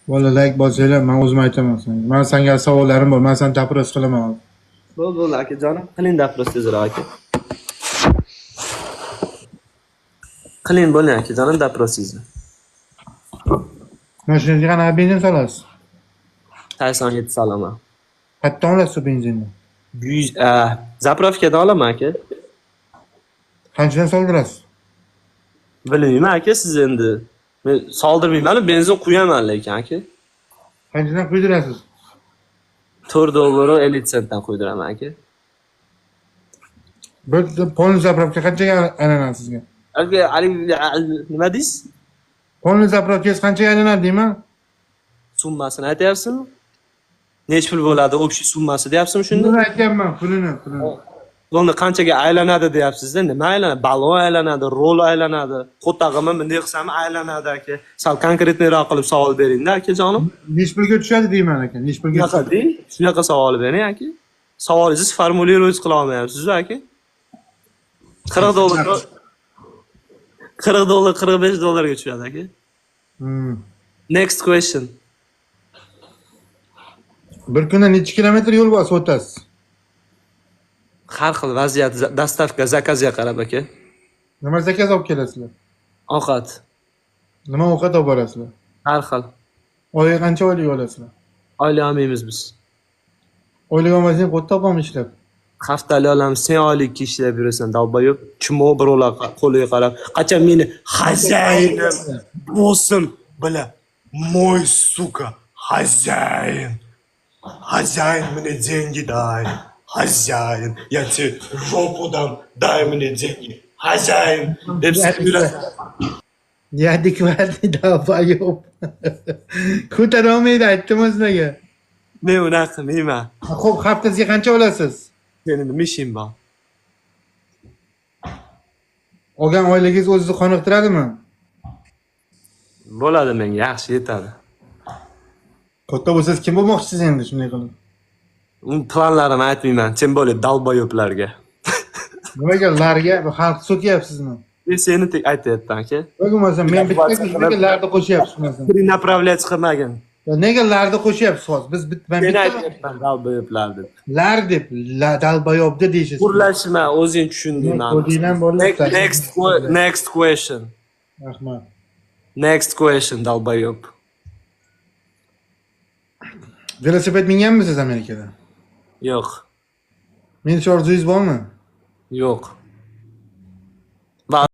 Bola like bosinglar, men o'zim aytaman senga. Men senga savollarim bor, men seni doпрос qilaman hozir. Bo'ldi akajonim, qiling doпрос tezroq aka. Qiling bo'ling akajonim doprosingizni. Mashinaga qanaqa benzin solasiz? 87 solaman. Qayerdan olasiz benzinni? Zapravkadan olaman aka. Qanchadan soldirasiz? Bilmayman aka, siz endi. Men soldirmayman, benzin quyaman lekin aka. Qanchadan quydirasiz? $4 50 sentdan qo'ydiraman aka. Bir polni zapravka qanchaga aylanadi sizga? Aka, nima deysiz? Polni zapravkasi qanchaga aylanadi deyman? Summasini aytyapsizmi? Nech pul bo'ladi, общий summasi deyapsizmi shunda? Pulini aytyapman, pulini. Uni qanchaga aylanadi deyapsiz-da? Nima aylanadi? Balon aylanadi, rol aylanadi. Qo'tag'imi bunday qilsam aylanadi aka. Sal konkretniroq qilib savol bering-da akajonim. Nech pulga tushadi deyman aka, nech pulga Shunaqa tushadi? deng, shunaqa savol bering aka. Savolingizni formulirovать qila olmayapsiz aka. $40 $40 $45 ga tushadi aka. Next question. Bir kunda necha kilometr yo'l bosib o'tasiz? Har xil vaziyat, dostavka, zakazga qarab aka. Nima zakaz olib kelasizlar? Ovqat. Nima ovqat olib borasizlar? Har xil. Oyiga qancha oylik olasizlar? Oylik olmaymiz biz. Oylik olmasang qo'lda topolmi ishlab? Haftalik olamiz, sen oylikka ishlab yurasan, dalboyob. Chimo birovlar qo'liga qarab, qachon meni xazayinim bo'lsin, bila. Moy suka, xazayin. Хозяин, мне деньги дай. Хозяин, я тебе жопу дам, дай мне деньги. Хозяин. Yadik vardi dava yo'q. Ko'tarolmaydi aytdim o'zimga. Men unaqa qilmayman. Xo'p, haftasiga qancha olasiz? Seni nima ishing bor? Olgan oyligingiz o'zingizni qoniqtiradimi? Bo'ladi, menga yaxshi yetadi. Katta bo'lsangiz kim bo'lmoqchisiz endi shunday qilib? Planlarimni aytmayman, sen bo'lib dalboyoblarga. Nimaga larga xalq so'kyapsizmi? Men seni tek aytyapman aka. Bo'lmasa men bitta nimaga larni qo'shyapsiz bo'lmasa? Перенаправлять qilmagin. Nega larni qo'shyapsiz hozir? Biz men Men bitta aytyapman dalboyoblar deb. lar deb dalbayobda deysiz. Urlashma, o'zing tushunding. Qo'lingdan bo'lib. Next question. Rahmat. Next question, dalboyob. Velosiped minganmisiz Amerikada? Yo'q. Menicha orzungiz bormi? Yo'q.